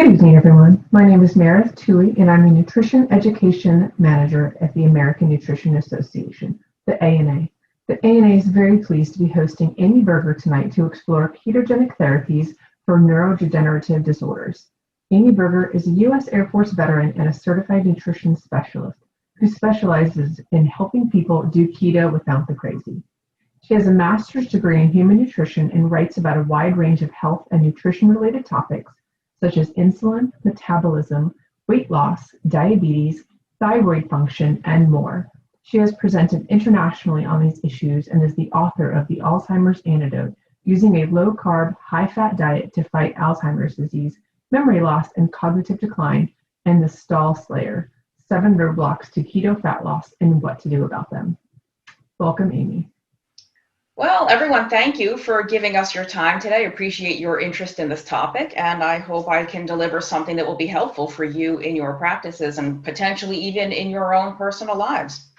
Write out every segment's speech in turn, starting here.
Good evening, everyone. My name is Meredith Toohey, and I'm a Nutrition Education Manager at the American Nutrition Association, the ANA. The ANA is very pleased to be hosting Amy Berger tonight to explore ketogenic therapies for neurodegenerative disorders. Amy Berger is a U.S. Air Force veteran and a certified nutrition specialist who specializes in helping people do keto without the crazy. She has a master's degree in human nutrition and writes about a wide range of health and nutrition-related topics such as insulin, metabolism, weight loss, diabetes, thyroid function, and more. She has presented internationally on these issues and is the author of The Alzheimer's Antidote, using a low-carb, high-fat diet to fight Alzheimer's disease, memory loss, and cognitive decline, and The Stall Slayer, 7 Roadblocks to Keto Fat Loss and What to Do About Them. Welcome, Amy. Well, everyone, thank you for giving us your time today. I appreciate your interest in this topic, and I hope I can deliver something that will be helpful for you in your practices and potentially even in your own personal lives.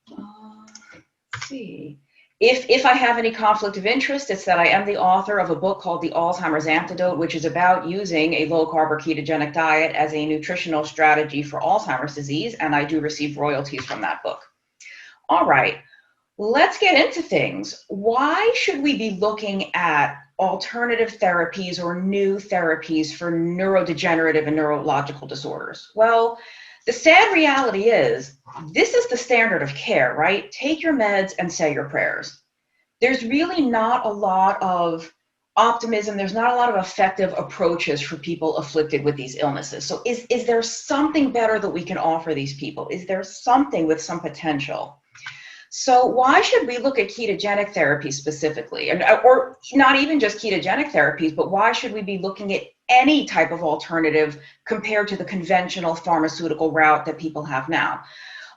Let's see. If I have any conflict of interest, it's that I am the author of a book called The Alzheimer's Antidote, which is about using a low-carb or ketogenic diet as a nutritional strategy for Alzheimer's disease, and I do receive royalties from that book. All right. Let's get into things. Why should we be looking at alternative therapies or new therapies for neurodegenerative and neurological disorders? Well, the sad reality is this is the standard of care, right? Take your meds and say your prayers. There's really not a lot of optimism. There's not a lot of effective approaches for people afflicted with these illnesses. So is there something better that we can offer these people? Is there something with some potential? So why should we look at ketogenic therapies specifically, or not even just ketogenic therapies, but why should we be looking at any type of alternative compared to the conventional pharmaceutical route that people have now?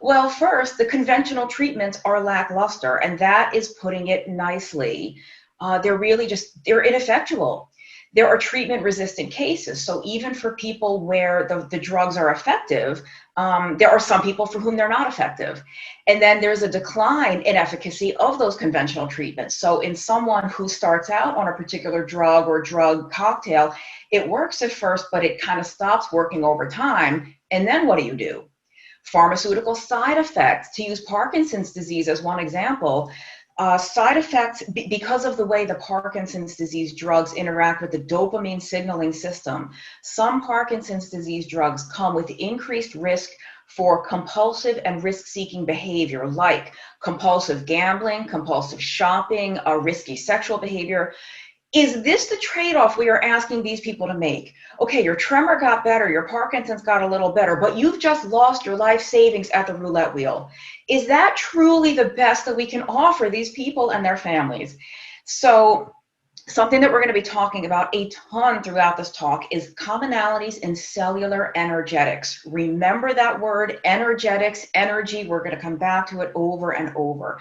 Well, first, the conventional treatments are lackluster, and that is putting it nicely. They're ineffectual. There are treatment-resistant cases. So even for people where the drugs are effective, there are some people for whom they're not effective. And then there's a decline in efficacy of those conventional treatments. So in someone who starts out on a particular drug or drug cocktail, it works at first, but it kind of stops working over time. And then what do? Pharmaceutical side effects. To use Parkinson's disease as one example, side effects, because of the way the Parkinson's disease drugs interact with the dopamine signaling system, some Parkinson's disease drugs come with increased risk for compulsive and risk-seeking behavior like compulsive gambling, compulsive shopping, risky sexual behavior. Is this the trade-off we are asking these people to make? Okay, your tremor got better, your Parkinson's got a little better, but you've just lost your life savings at the roulette wheel. Is that truly the best that we can offer these people and their families? So something that we're going to be talking about a ton throughout this talk is commonalities in cellular energetics. Remember that word, energetics, energy. We're going to come back to it over and over.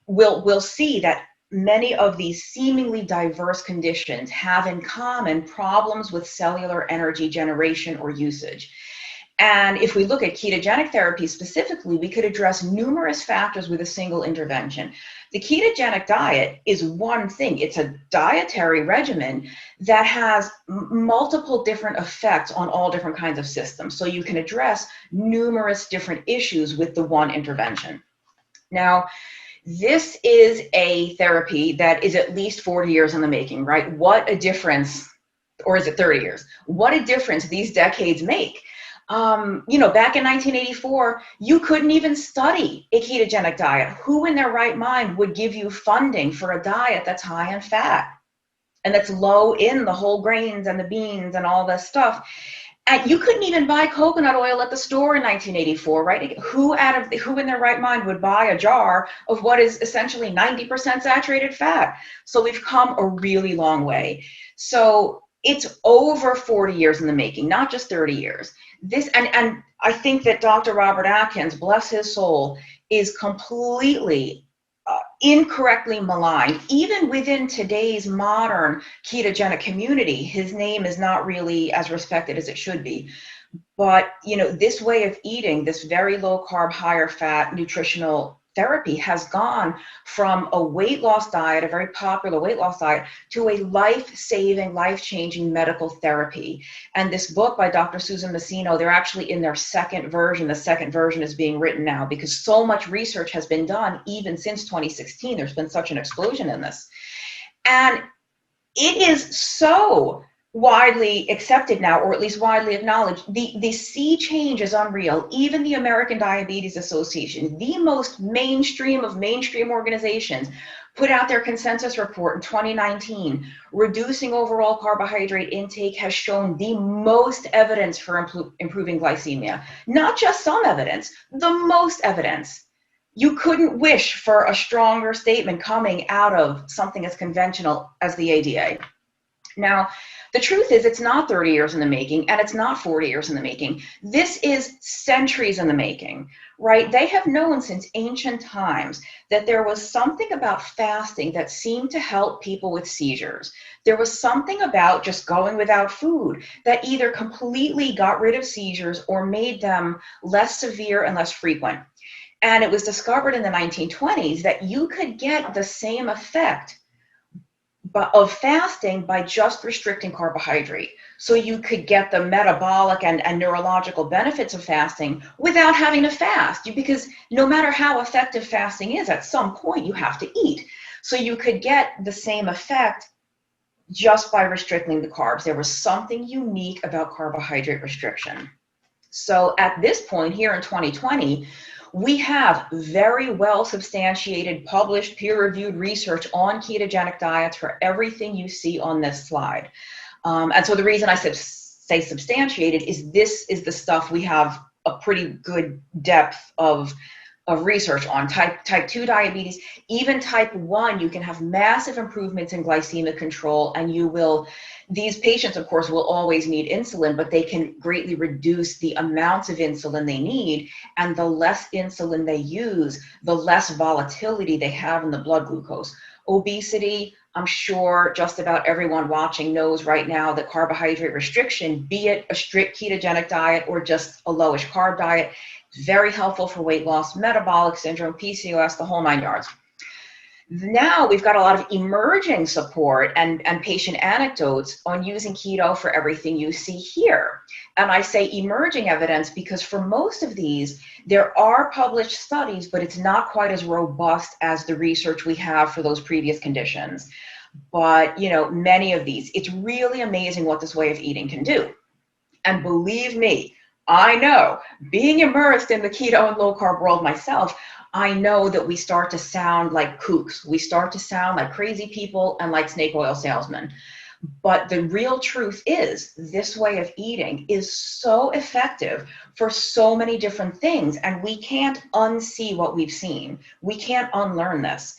We'll see that many of these seemingly diverse conditions have in common problems with cellular energy generation or usage. And if we look at ketogenic therapy specifically, we could address numerous factors with a single intervention. The ketogenic diet is one thing. It's a dietary regimen that has multiple different effects on all different kinds of systems. So you can address numerous different issues with the one intervention. Now, this is a therapy that is at least 40 years in the making, right? What a difference, or is it 30 years? What a difference these decades make. Back in 1984, you couldn't even study a ketogenic diet. Who in their right mind would give you funding for a diet that's high in fat and that's low in the whole grains and the beans and all this stuff? And you couldn't even buy coconut oil at the store in 1984, right? Who in their right mind would buy a jar of what is essentially 90% saturated fat? So we've come a really long way. So it's over 40 years in the making, not just 30 years. And I think that Dr. Robert Atkins, bless his soul, is completely incorrectly maligned. Even within today's modern ketogenic community, his name is not really as respected as it should be. But, this way of eating, this very low carb, higher fat nutritional therapy has gone from a weight loss diet, a very popular weight loss diet, to a life-saving, life-changing medical therapy. And this book by Dr. Susan Messino, they're actually in their second version. The second version is being written now because so much research has been done even since 2016. There's been such an explosion in this. And it is so widely accepted now, or at least widely acknowledged. The sea change is unreal. Even the American Diabetes Association, the most mainstream of mainstream organizations, put out their consensus report in 2019. Reducing overall carbohydrate intake has shown the most evidence for improving glycemia. Not just some evidence, the most evidence. You couldn't wish for a stronger statement coming out of something as conventional as the ADA. Now, the truth is it's not 30 years in the making, and it's not 40 years in the making. This is centuries in the making, right? They have known since ancient times that there was something about fasting that seemed to help people with seizures. There was something about just going without food that either completely got rid of seizures or made them less severe and less frequent. And it was discovered in the 1920s that you could get the same effect of fasting by just restricting carbohydrate. So you could get the metabolic and neurological benefits of fasting without having to fast. Because no matter how effective fasting is, at some point you have to eat. So you could get the same effect just by restricting the carbs. There was something unique about carbohydrate restriction. So at this point here in 2020, we have very well substantiated, published, peer-reviewed research on ketogenic diets for everything you see on this slide. And so the reason I say substantiated is this is the stuff we have a pretty good depth of research on. Type 2 diabetes, even type 1, you can have massive improvements in glycemic control, and these patients, of course, will always need insulin, but they can greatly reduce the amounts of insulin they need, and the less insulin they use, the less volatility they have in the blood glucose. Obesity, I'm sure just about everyone watching knows right now that carbohydrate restriction, be it a strict ketogenic diet or just a lowish carb diet, very helpful for weight loss, metabolic syndrome, PCOS, the whole 9 yards. Now we've got a lot of emerging support and patient anecdotes on using keto for everything you see here. And I say emerging evidence because for most of these, there are published studies, but it's not quite as robust as the research we have for those previous conditions. But, many of these, it's really amazing what this way of eating can do. And believe me, I know, being immersed in the keto and low carb world myself, I know that we start to sound like kooks. We start to sound like crazy people and like snake oil salesmen. But the real truth is this way of eating is so effective for so many different things, and we can't unsee what we've seen. We can't unlearn this.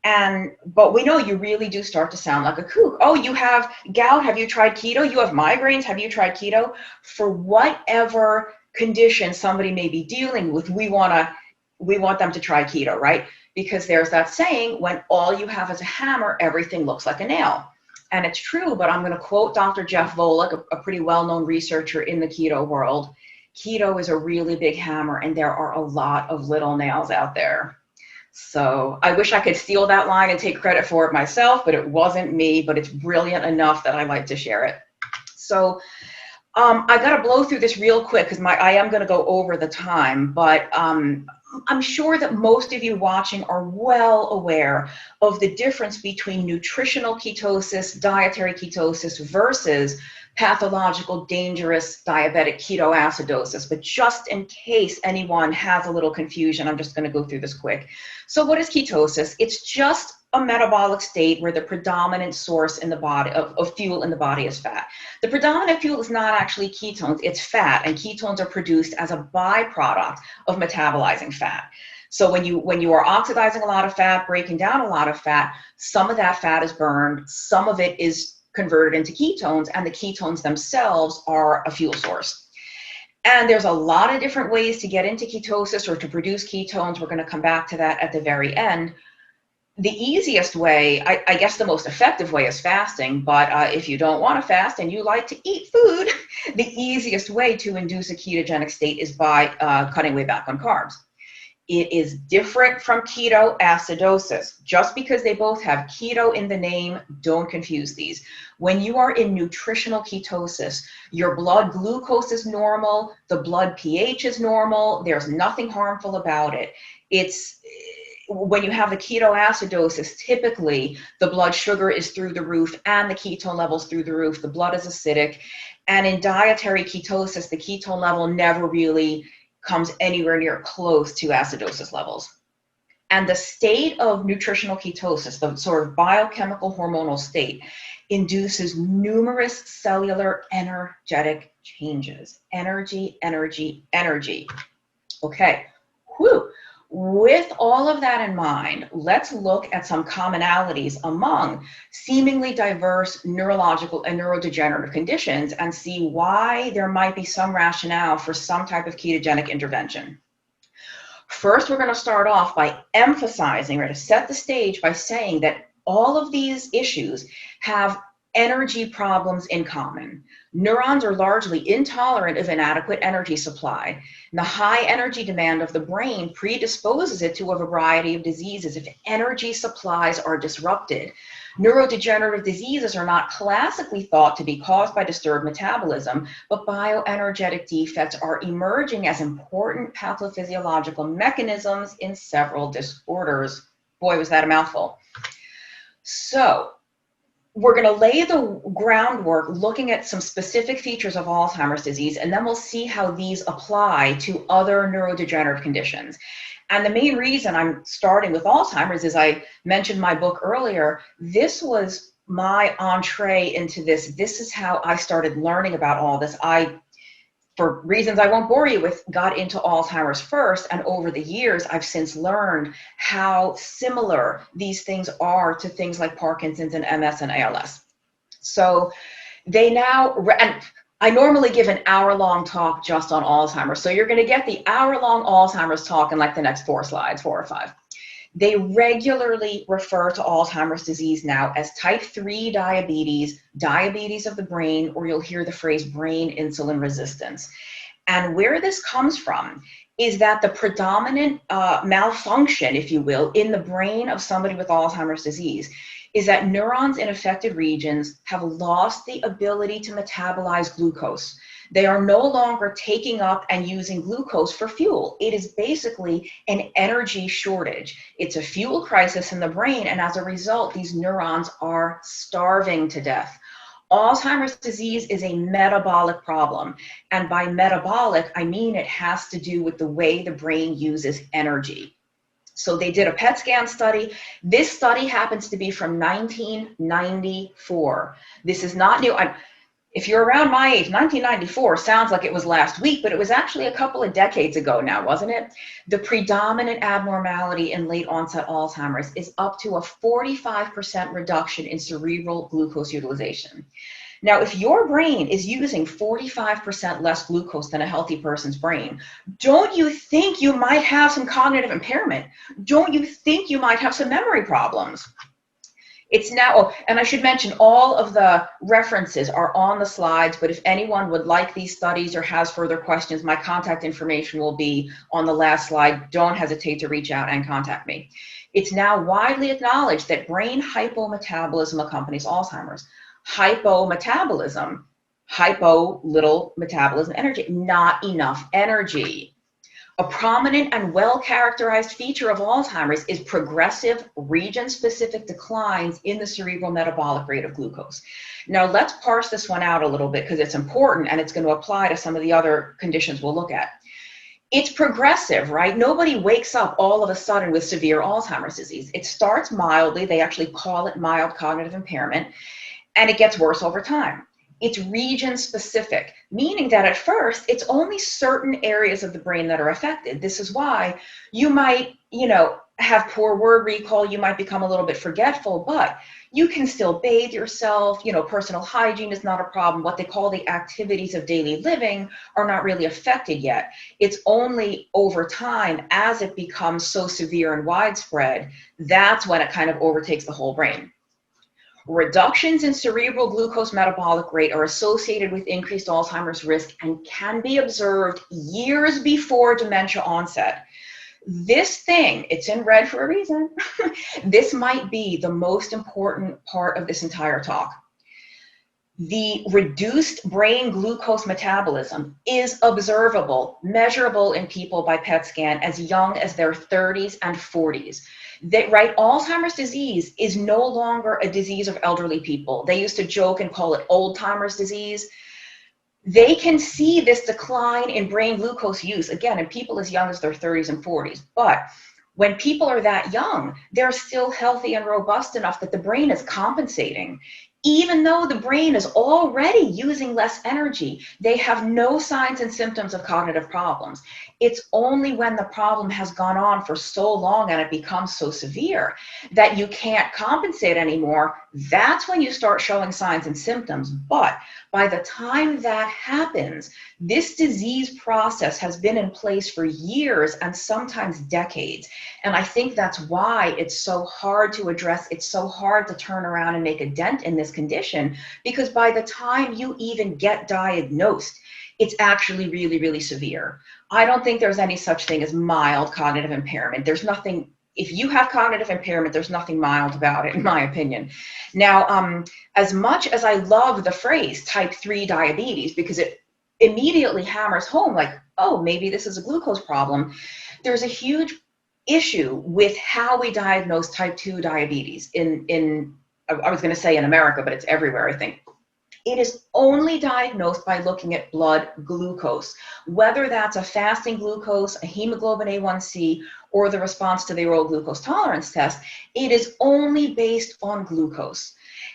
But we know you really do start to sound like a kook. Oh, you have gout, have you tried keto? You have migraines, have you tried keto? For whatever condition somebody may be dealing with, we want them to try keto, right? Because there's that saying, when all you have is a hammer, everything looks like a nail. And it's true, but I'm going to quote Dr. Jeff Volek, a pretty well-known researcher in the keto world. Keto is a really big hammer, and there are a lot of little nails out there. So I wish I could steal that line and take credit for it myself, but it wasn't me, but it's brilliant enough that I like to share it. So I got to blow through this real quick because I am going to go over the time, but I'm sure that most of you watching are well aware of the difference between nutritional ketosis, dietary ketosis versus pathological, dangerous diabetic ketoacidosis. But just in case anyone has a little confusion, I'm just going to go through this quick. So what is ketosis? It's just a metabolic state where the predominant source in the body of fuel in the body is fat. The predominant fuel is not actually ketones, it's fat, and ketones are produced as a byproduct of metabolizing fat. So when you are oxidizing a lot of fat, breaking down a lot of fat, some of that fat is burned, some of it is converted into ketones, and the ketones themselves are a fuel source. And there's a lot of different ways to get into ketosis or to produce ketones. We're going to come back to that at the very end. The easiest way, I guess the most effective way, is fasting, but if you don't want to fast and you like to eat food, the easiest way to induce a ketogenic state is by cutting way back on carbs. It is different from ketoacidosis. Just because they both have keto in the name, don't confuse these. When you are in nutritional ketosis, your blood glucose is normal, the blood pH is normal, there's nothing harmful about it. When you have the ketoacidosis, typically the blood sugar is through the roof and the ketone levels through the roof. The blood is acidic. And in dietary ketosis, the ketone level never really comes anywhere near close to acidosis levels. And the state of nutritional ketosis, the sort of biochemical hormonal state, induces numerous cellular energetic changes. Energy, energy, energy. Okay, whew. With all of that in mind, let's look at some commonalities among seemingly diverse neurological and neurodegenerative conditions and see why there might be some rationale for some type of ketogenic intervention. First, we're going to start off by emphasizing, or to set the stage by saying that all of these issues have energy problems in common. Neurons are largely intolerant of inadequate energy supply. And the high energy demand of the brain predisposes it to a variety of diseases if energy supplies are disrupted. Neurodegenerative diseases are not classically thought to be caused by disturbed metabolism, but bioenergetic defects are emerging as important pathophysiological mechanisms in several disorders. Boy, was that a mouthful. So, we're going to lay the groundwork looking at some specific features of Alzheimer's disease, and then we'll see how these apply to other neurodegenerative conditions. And the main reason I'm starting with Alzheimer's is I mentioned my book earlier. This was my entree into this. This is how I started learning about all this. For reasons I won't bore you with, got into Alzheimer's first, and over the years, I've since learned how similar these things are to things like Parkinson's and MS and ALS. So they now, and I normally give an hour-long talk just on Alzheimer's, so you're going to get the hour-long Alzheimer's talk in like the next 4 slides, 4 or 5. They regularly refer to Alzheimer's disease now as type 3 diabetes, diabetes of the brain, or you'll hear the phrase brain insulin resistance. And where this comes from is that the predominant malfunction, if you will, in the brain of somebody with Alzheimer's disease is that neurons in affected regions have lost the ability to metabolize glucose. They are no longer taking up and using glucose for fuel. It is basically an energy shortage. It's a fuel crisis in the brain, and as a result, these neurons are starving to death. Alzheimer's disease is a metabolic problem, and by metabolic, I mean it has to do with the way the brain uses energy. So they did a PET scan study. This study happens to be from 1994. This is not new. If you're around my age, 1994 sounds like it was last week, but it was actually a couple of decades ago now, wasn't it? The predominant abnormality in late onset Alzheimer's is up to a 45% reduction in cerebral glucose utilization. Now, if your brain is using 45% less glucose than a healthy person's brain, don't you think you might have some cognitive impairment? Don't you think you might have some memory problems? It's now, oh, and I should mention all of the references are on the slides, but if anyone would like these studies or has further questions, my contact information will be on the last slide. Don't hesitate to reach out and contact me. It's now widely acknowledged that brain hypometabolism accompanies Alzheimer's. Hypometabolism, hypo, little metabolism, energy, not enough energy. A prominent and well-characterized feature of Alzheimer's is progressive region-specific declines in the cerebral metabolic rate of glucose. Now let's parse this one out a little bit because it's important and it's going to apply to some of the other conditions we'll look at. It's progressive, right? Nobody wakes up all of a sudden with severe Alzheimer's disease. It starts mildly, they actually call it mild cognitive impairment, and it gets worse over time. It's region-specific, meaning that at first, it's only certain areas of the brain that are affected. This is why you might, have poor word recall, you might become a little bit forgetful, but you can still bathe yourself, personal hygiene is not a problem. What they call the activities of daily living are not really affected yet. It's only over time, as it becomes so severe and widespread, that's when it kind of overtakes the whole brain. Reductions in cerebral glucose metabolic rate are associated with increased Alzheimer's risk and can be observed years before dementia onset. This thing, it's in red for a reason. This might be the most important part of this entire talk. The reduced brain glucose metabolism is observable, measurable in people by PET scan as young as their 30s and 40s. Right, Alzheimer's disease is no longer a disease of elderly people. They used to joke and call it old-timers disease. They can see this decline in brain glucose use, again, in people as young as their 30s and 40s. But when people are that young, they're still healthy and robust enough that the brain is compensating. Even though the brain is already using less energy, they have no signs and symptoms of cognitive problems. It's only when the problem has gone on for so long and it becomes so severe that you can't compensate anymore. That's when you start showing signs and symptoms. But by the time that happens, this disease process has been in place for years and sometimes decades. And I think that's why it's so hard to address. It's so hard to turn around and make a dent in this condition, because by the time you even get diagnosed, it's actually really, really severe. I don't think there's any such thing as mild cognitive impairment. There's nothing, if you have cognitive impairment, there's nothing mild about it, in my opinion. Now, as much as I love the phrase type 3 diabetes, because it immediately hammers home like, oh, maybe this is a glucose problem, there's a huge issue with how we diagnose type 2 diabetes I was going to say in America, but it's everywhere, I think. It is only diagnosed by looking at blood glucose, whether that's a fasting glucose, a hemoglobin A1C, or the response to the oral glucose tolerance test. It is only based on glucose.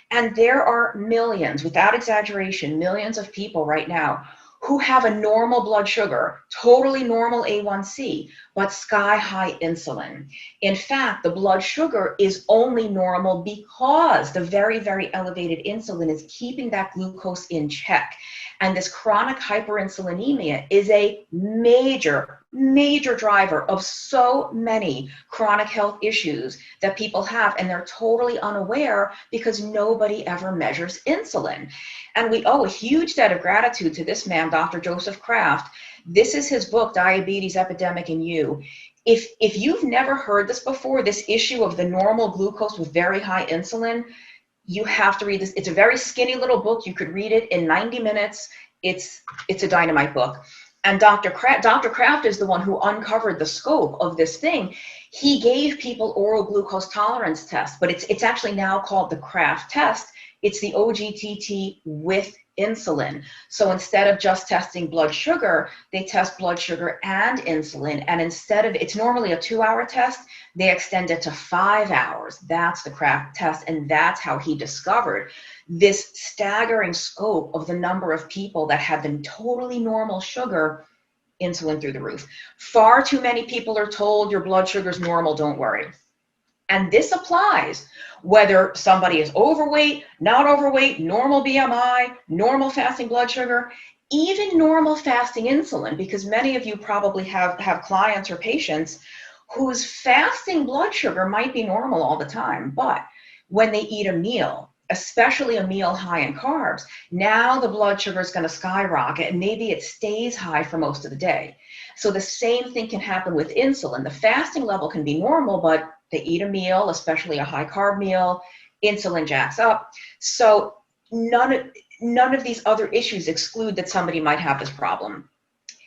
And there are millions, without exaggeration, millions of people right now who have a normal blood sugar, totally normal A1C, but sky-high insulin. In fact, the blood sugar is only normal because the very, very elevated insulin is keeping that glucose in check. And this chronic hyperinsulinemia is a major, major driver of so many chronic health issues that people have, and they're totally unaware because nobody ever measures insulin. And we owe a huge debt of gratitude to this man, Dr. Joseph Kraft. This is his book, Diabetes Epidemic in You. If you've never heard this before, this issue of the normal glucose with very high insulin, you have to read this. It's a very skinny little book. You could read it in 90 minutes. It's a dynamite book. And Dr. Kraft is the one who uncovered the scope of this thing. He gave people oral glucose tolerance tests, but it's actually now called the Kraft test. It's the OGTT with insulin. So instead of just testing blood sugar, they test blood sugar and insulin. And instead of, it's normally a 2-hour test, they extend it to 5 hours. That's the Kraft test. And that's how he discovered this staggering scope of the number of people that have been totally normal sugar, insulin through the roof. Far too many people are told your blood sugar's normal, don't worry. And this applies whether somebody is overweight, not overweight, normal BMI, normal fasting blood sugar, even normal fasting insulin, because many of you probably have clients or patients whose fasting blood sugar might be normal all the time, but when they eat a meal, especially a meal high in carbs, now the blood sugar is going to skyrocket, and maybe it stays high for most of the day. So the same thing can happen with insulin. The fasting level can be normal, but they eat a meal, especially a high carb meal, insulin jacks up. So none of these other issues exclude that somebody might have this problem.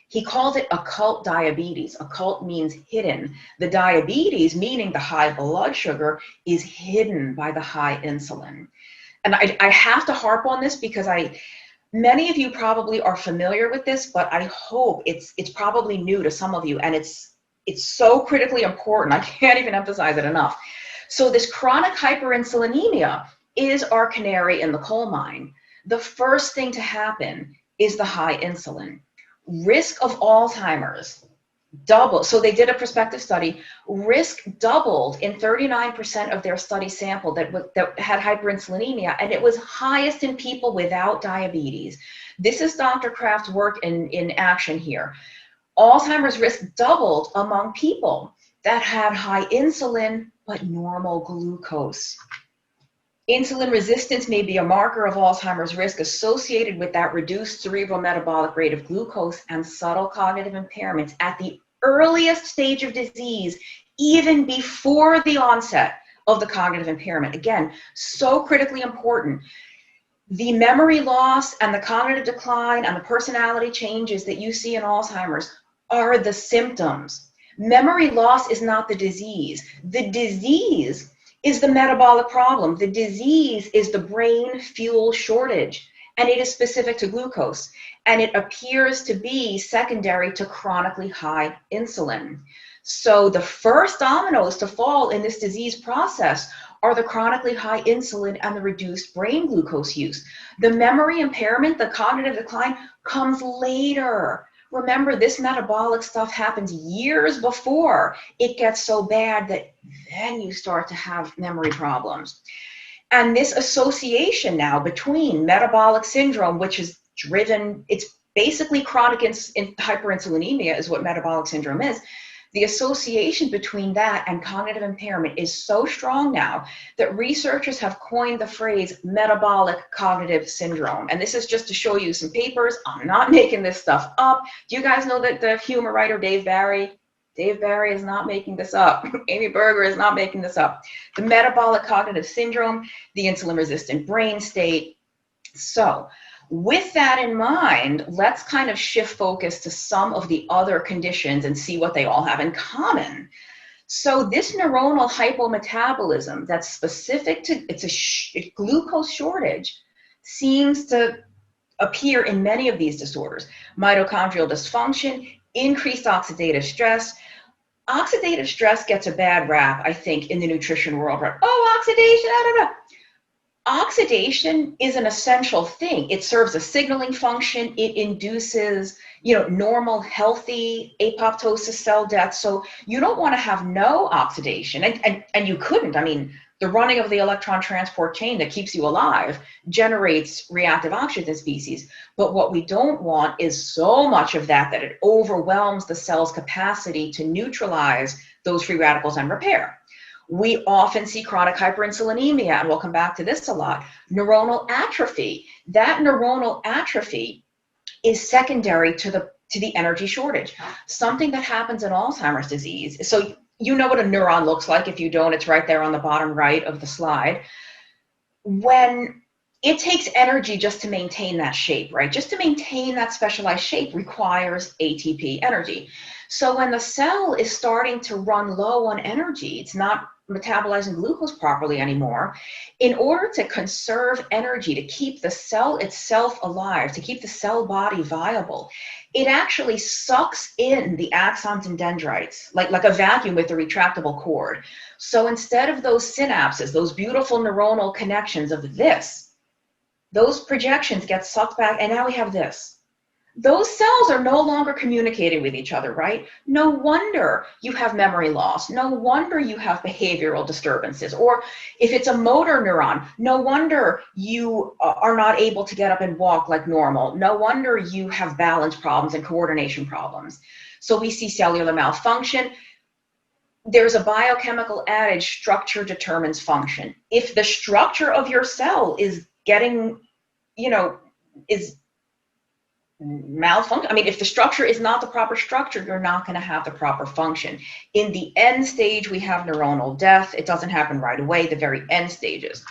He called it occult diabetes. Occult means hidden. The diabetes, meaning the high blood sugar, is hidden by the high insulin. And I have to harp on this because many of you probably are familiar with this, but I hope it's probably new to some of you, and it's so critically important. I can't even emphasize it enough. So this chronic hyperinsulinemia is our canary in the coal mine. The first thing to happen is the high insulin. Risk of Alzheimer's doubled. So they did a prospective study. Risk doubled in 39% of their study sample that had hyperinsulinemia, and it was highest in people without diabetes. This is Dr. Kraft's work in action here. Alzheimer's risk doubled among people that had high insulin but normal glucose. Insulin resistance may be a marker of Alzheimer's risk associated with that reduced cerebral metabolic rate of glucose and subtle cognitive impairments at the earliest stage of disease, even before the onset of the cognitive impairment. Again, so critically important. The memory loss and the cognitive decline and the personality changes that you see in Alzheimer's are the symptoms. Memory loss is not the disease. The disease is the metabolic problem. The disease is the brain fuel shortage, and it is specific to glucose, and it appears to be secondary to chronically high insulin. So the first dominoes to fall in this disease process are the chronically high insulin and the reduced brain glucose use. The memory impairment, the cognitive decline, comes later. Remember, this metabolic stuff happens years before it gets so bad that then you start to have memory problems. And this association now between metabolic syndrome, which is driven, it's basically chronic hyperinsulinemia is what metabolic syndrome is. The association between that and cognitive impairment is so strong now that researchers have coined the phrase Metabolic-Cognitive Syndrome. And this is just to show you some papers. I'm not making this stuff up. Do you guys know that the humor writer Dave Barry is not making this up. Amy Berger is not making this up. The Metabolic-Cognitive Syndrome, the insulin-resistant brain state. So, with that in mind, let's kind of shift focus to some of the other conditions and see what they all have in common. So this neuronal hypometabolism that's specific to, it's a glucose shortage, seems to appear in many of these disorders. Mitochondrial dysfunction, increased oxidative stress. Oxidative stress gets a bad rap, I think, in the nutrition world. Right? Oh, oxidation, da, da, da. Oxidation is an essential thing. It serves a signaling function. It induces, normal, healthy apoptosis cell death. So you don't want to have no oxidation. And you couldn't. I mean, the running of the electron transport chain that keeps you alive generates reactive oxygen species. But what we don't want is so much of that it overwhelms the cell's capacity to neutralize those free radicals and repair. We often see chronic hyperinsulinemia, and we'll come back to this a lot. Neuronal atrophy. That neuronal atrophy is secondary to the energy shortage, something that happens in Alzheimer's disease. So you know what a neuron looks like. If you don't, it's right there on the bottom right of the slide. When it takes energy just to maintain that shape, right? Just to maintain that specialized shape requires ATP energy. So when the cell is starting to run low on energy, it's not metabolizing glucose properly anymore. In order to conserve energy, to keep the cell itself alive, to keep the cell body viable, it actually sucks in the axons and dendrites, like a vacuum with a retractable cord. So instead of those synapses, those beautiful neuronal connections of this, those projections get sucked back, and now we have this. Those cells are no longer communicating with each other, right? No wonder you have memory loss. No wonder you have behavioral disturbances. Or if it's a motor neuron, no wonder you are not able to get up and walk like normal. No wonder you have balance problems and coordination problems. So we see cellular malfunction. There's a biochemical adage, structure determines function. If the structure of your cell is getting, is malfunction. I mean, if the structure is not the proper structure, you're not going to have the proper function. In the end stage, we have neuronal death. It doesn't happen right away, the very end stages.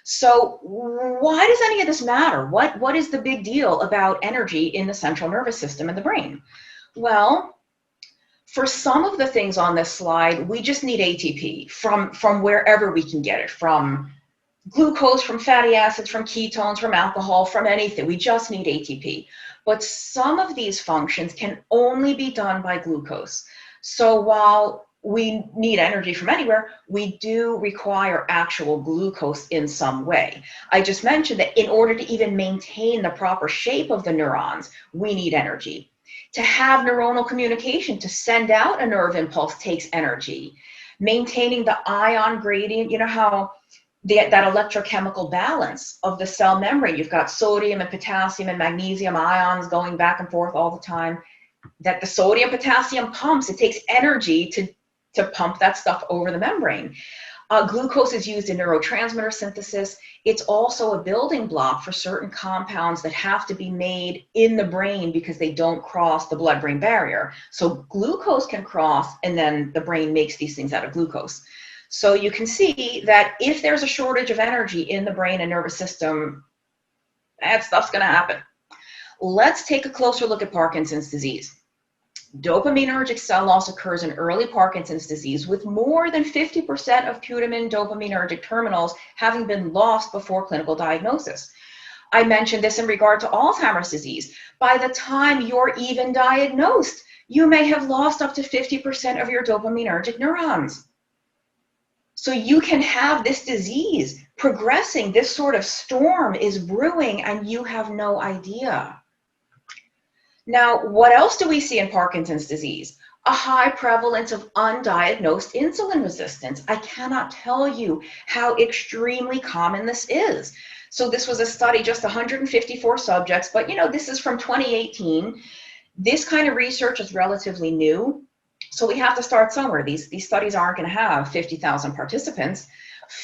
So why does any of this matter? What is the big deal about energy in the central nervous system and the brain? Well, for some of the things on this slide, we just need ATP from wherever we can get it, from glucose, from fatty acids, from ketones, from alcohol, from anything. We just need ATP. But some of these functions can only be done by glucose. So while we need energy from anywhere, we do require actual glucose in some way. I just mentioned that in order to even maintain the proper shape of the neurons, we need energy. To have neuronal communication, to send out a nerve impulse takes energy. Maintaining the ion gradient, you know how that electrochemical balance of the cell membrane, you've got sodium and potassium and magnesium ions going back and forth all the time, that the sodium potassium pumps, it takes energy to pump that stuff over the membrane. Glucose is used in neurotransmitter synthesis. It's also a building block for certain compounds that have to be made in the brain because they don't cross the blood-brain barrier. So glucose can cross, and then the brain makes these things out of glucose. So you can see that if there's a shortage of energy in the brain and nervous system, bad stuff's going to happen. Let's take a closer look at Parkinson's disease. Dopaminergic cell loss occurs in early Parkinson's disease, with more than 50% of putamen dopaminergic terminals having been lost before clinical diagnosis. I mentioned this in regard to Alzheimer's disease. By the time you're even diagnosed, you may have lost up to 50% of your dopaminergic neurons. So you can have this disease progressing, this sort of storm is brewing, and you have no idea. Now, what else do we see in Parkinson's disease? A high prevalence of undiagnosed insulin resistance. I cannot tell you how extremely common this is. So this was a study, just 154 subjects, but this is from 2018. This kind of research is relatively new, so we have to start somewhere. These studies aren't going to have 50,000 participants.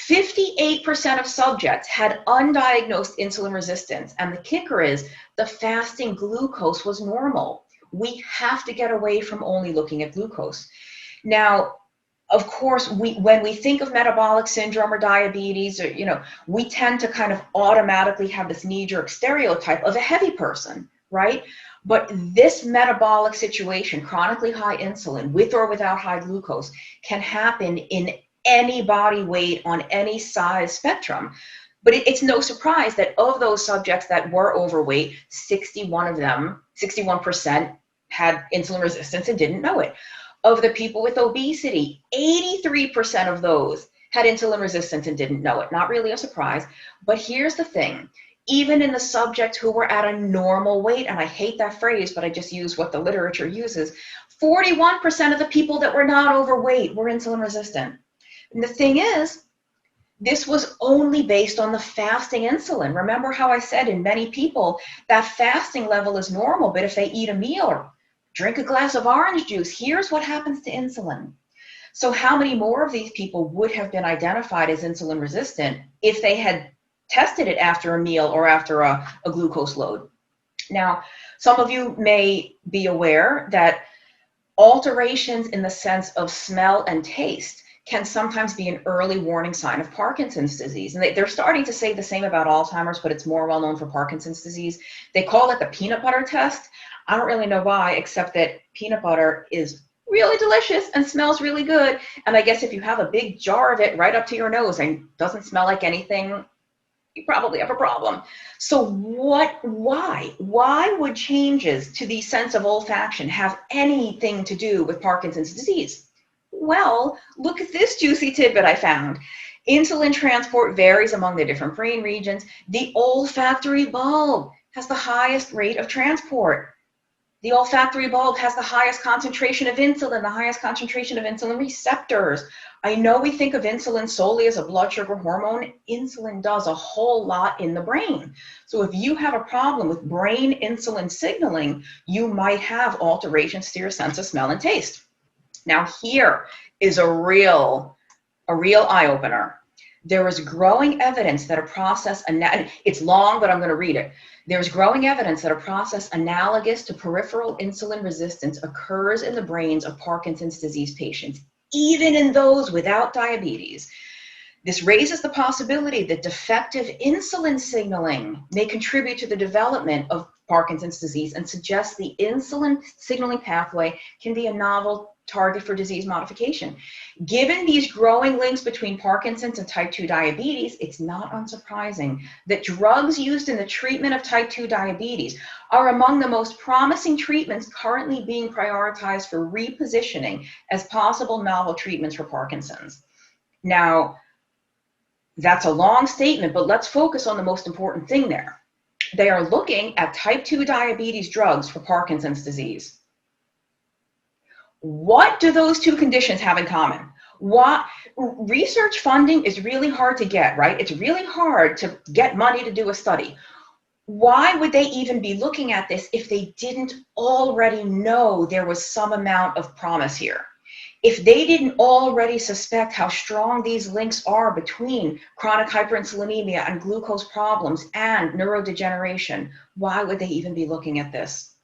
58% of subjects had undiagnosed insulin resistance, and the kicker is the fasting glucose was normal. We have to get away from only looking at glucose. Now, of course, when we think of metabolic syndrome or diabetes, or we tend to kind of automatically have this knee-jerk stereotype of a heavy person, right? But this metabolic situation, chronically high insulin, with or without high glucose, can happen in any body weight on any size spectrum. But it's no surprise that of those subjects that were overweight, 61% had insulin resistance and didn't know it. Of the people with obesity, 83% of those had insulin resistance and didn't know it. Not really a surprise, but here's the thing. Even in the subjects who were at a normal weight, and I hate that phrase, but I just use what the literature uses, 41% of the people that were not overweight were insulin resistant. And the thing is, this was only based on the fasting insulin. Remember how I said in many people, that fasting level is normal, but if they eat a meal or drink a glass of orange juice, here's what happens to insulin. So how many more of these people would have been identified as insulin resistant if they had tested it after a meal or after a glucose load? Now, some of you may be aware that alterations in the sense of smell and taste can sometimes be an early warning sign of Parkinson's disease. And they're starting to say the same about Alzheimer's, but it's more well known for Parkinson's disease. They call it the peanut butter test. I don't really know why, except that peanut butter is really delicious and smells really good. And I guess if you have a big jar of it right up to your nose and doesn't smell like anything, you probably have a problem. So why would changes to the sense of olfaction have anything to do with Parkinson's disease? Well, look at this juicy tidbit I found. Insulin transport varies among the different brain regions. The olfactory bulb has the highest rate of transport. The olfactory bulb has the highest concentration of insulin, the highest concentration of insulin receptors. I know we think of insulin solely as a blood sugar hormone. Insulin does a whole lot in the brain. So if you have a problem with brain insulin signaling, you might have alterations to your sense of smell and taste. Now here is a real eye-opener. There is growing evidence that a process, it's long, but I'm going to read it. There's growing evidence that a process analogous to peripheral insulin resistance occurs in the brains of Parkinson's disease patients, even in those without diabetes. This raises the possibility that defective insulin signaling may contribute to the development of Parkinson's disease and suggests the insulin signaling pathway can be a novel target for disease modification. Given these growing links between Parkinson's and type 2 diabetes, it's not unsurprising that drugs used in the treatment of type 2 diabetes are among the most promising treatments currently being prioritized for repositioning as possible novel treatments for Parkinson's. Now, that's a long statement, but let's focus on the most important thing there. They are looking at type 2 diabetes drugs for Parkinson's disease. What do those two conditions have in common? Research funding is really hard to get, right? It's really hard to get money to do a study. Why would they even be looking at this if they didn't already know there was some amount of promise here? If they didn't already suspect how strong these links are between chronic hyperinsulinemia and glucose problems and neurodegeneration, why would they even be looking at this?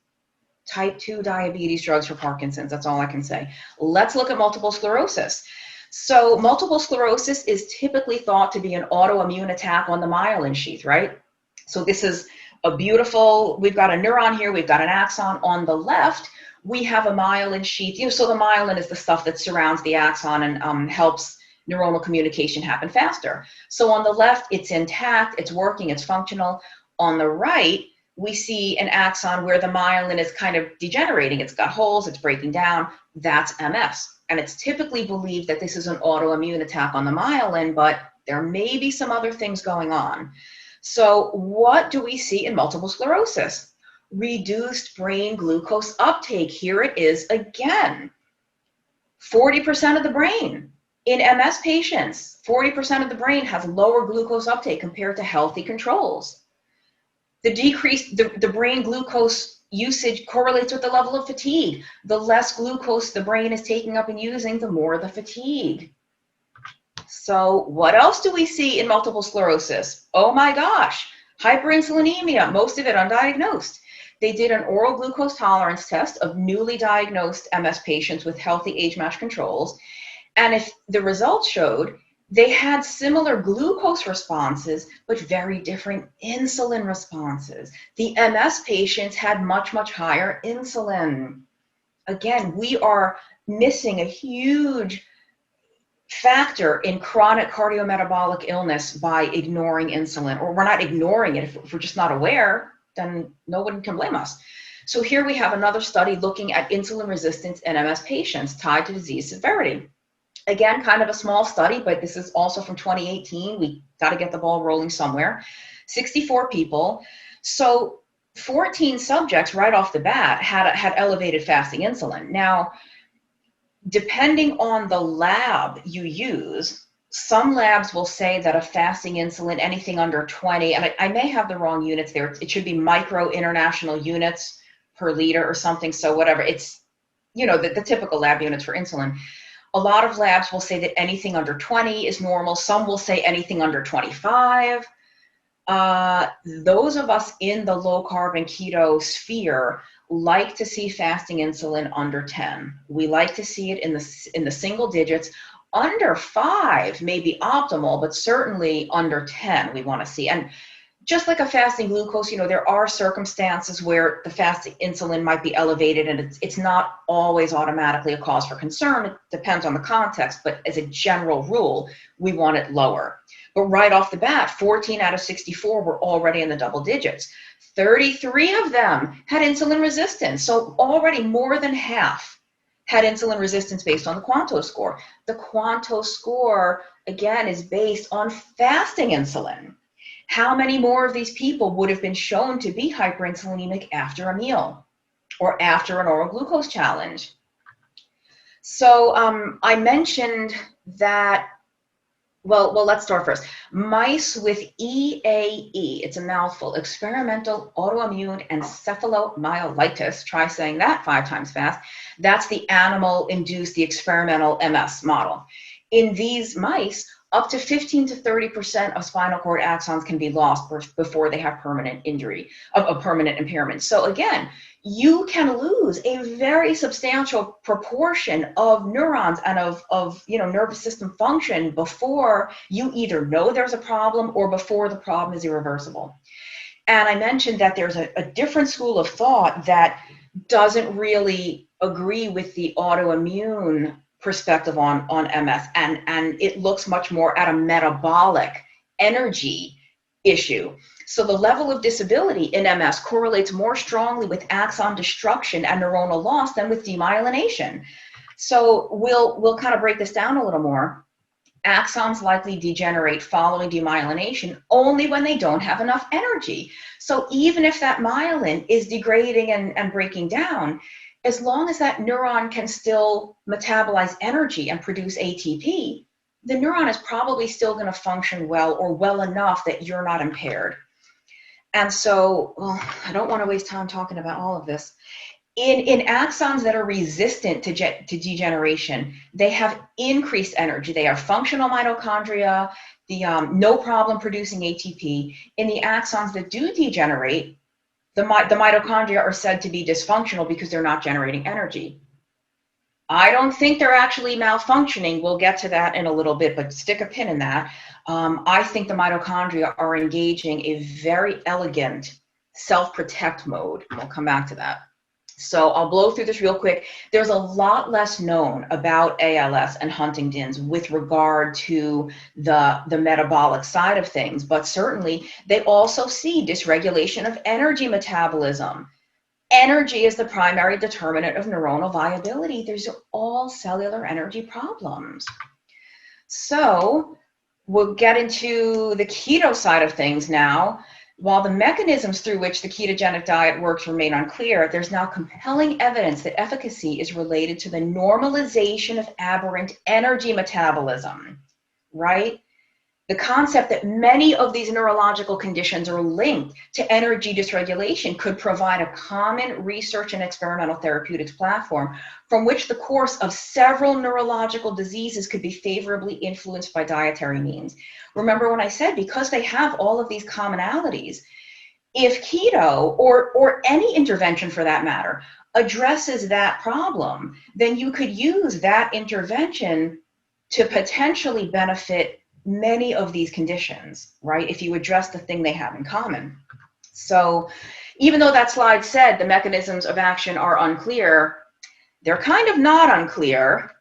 Type 2 diabetes drugs for Parkinson's, that's all I can say. Let's look at multiple sclerosis. So multiple sclerosis is typically thought to be an autoimmune attack on the myelin sheath, right? So this is a beautiful, we've got a neuron here, we've got an axon. On the left, we have a myelin sheath. So the myelin is the stuff that surrounds the axon and helps neuronal communication happen faster. So on the left, it's intact, it's working, it's functional. On the right, we see an axon where the myelin is kind of degenerating. It's got holes, it's breaking down. That's MS. And it's typically believed that this is an autoimmune attack on the myelin, but there may be some other things going on. So what do we see in multiple sclerosis? Reduced brain glucose uptake. Here it is again. 40% of the brain. In MS patients, 40% of the brain has lower glucose uptake compared to healthy controls. The decrease, the brain glucose usage correlates with the level of fatigue. The less glucose the brain is taking up and using, the more the fatigue. So what else do we see in multiple sclerosis? Oh my gosh, hyperinsulinemia, most of it undiagnosed. They did an oral glucose tolerance test of newly diagnosed MS patients with healthy age-matched controls. And if the results showed they had similar glucose responses, but very different insulin responses. The MS patients had much, much higher insulin. Again, we are missing a huge factor in chronic cardiometabolic illness by ignoring insulin, or we're not ignoring it. If we're just not aware, then no one can blame us. So here we have another study looking at insulin resistance in MS patients tied to disease severity. Again, kind of a small study, but this is also from 2018. We got to get the ball rolling somewhere. 64 people. So 14 subjects right off the bat had elevated fasting insulin. Now, depending on the lab you use, some labs will say that a fasting insulin, anything under 20, and I may have the wrong units there. It should be micro international units per liter or something. So whatever, it's, the typical lab units for insulin. A lot of labs will say that anything under 20 is normal. Some will say anything under 25. Those of us in the low carb and keto sphere like to see fasting insulin under 10. We like to see it in the single digits. Under 5 may be optimal, but certainly under 10 we want to see. And just like a fasting glucose, there are circumstances where the fasting insulin might be elevated, and it's not always automatically a cause for concern. It depends on the context, but as a general rule, we want it lower. But right off the bat, 14 out of 64 were already in the double digits. 33 of them had insulin resistance, so already more than half had insulin resistance based on the Quanto score. The Quanto score, again, is based on fasting insulin. How many more of these people would have been shown to be hyperinsulinemic after a meal or after an oral glucose challenge? So I mentioned that, well, let's start first. Mice with EAE, it's a mouthful, experimental autoimmune encephalomyelitis, try saying that 5 times fast. That's the animal-induced, the experimental MS model. In these mice, up to 15 to 30% of spinal cord axons can be lost before they have permanent injury, a permanent impairment. So again, you can lose a very substantial proportion of neurons and of nervous system function before you either know there's a problem or before the problem is irreversible. And I mentioned that there's a different school of thought that doesn't really agree with the autoimmune perspective on MS, and it looks much more at a metabolic energy issue. So the level of disability in MS correlates more strongly with axon destruction and neuronal loss than with demyelination. So we'll kind of break this down a little more. Axons likely degenerate following demyelination only when they don't have enough energy. So even if that myelin is degrading and breaking down, as long as that neuron can still metabolize energy and produce ATP, the neuron is probably still going to function well, or well enough that you're not impaired. And so, I don't want to waste time talking about all of this. In axons that are resistant to degeneration, they have increased energy. They are functional mitochondria, the no problem producing ATP. In the axons that do degenerate, the mitochondria are said to be dysfunctional because they're not generating energy. I don't think they're actually malfunctioning. We'll get to that in a little bit, but stick a pin in that. I think the mitochondria are engaging a very elegant self-protect mode. We'll come back to that. So I'll blow through this real quick. There's a lot less known about ALS and Huntington's with regard to the metabolic side of things, but certainly they also see dysregulation of energy metabolism. Energy is the primary determinant of neuronal viability. These are all cellular energy problems. So we'll get into the keto side of things now. While the mechanisms through which the ketogenic diet works remain unclear, there's now compelling evidence that efficacy is related to the normalization of aberrant energy metabolism, right? The concept that many of these neurological conditions are linked to energy dysregulation could provide a common research and experimental therapeutics platform from which the course of several neurological diseases could be favorably influenced by dietary means. Remember when I said, because they have all of these commonalities, if keto or any intervention for that matter addresses that problem, then you could use that intervention to potentially benefit many of these conditions, right? If you address the thing they have in common. So even though that slide said the mechanisms of action are unclear, they're kind of not unclear.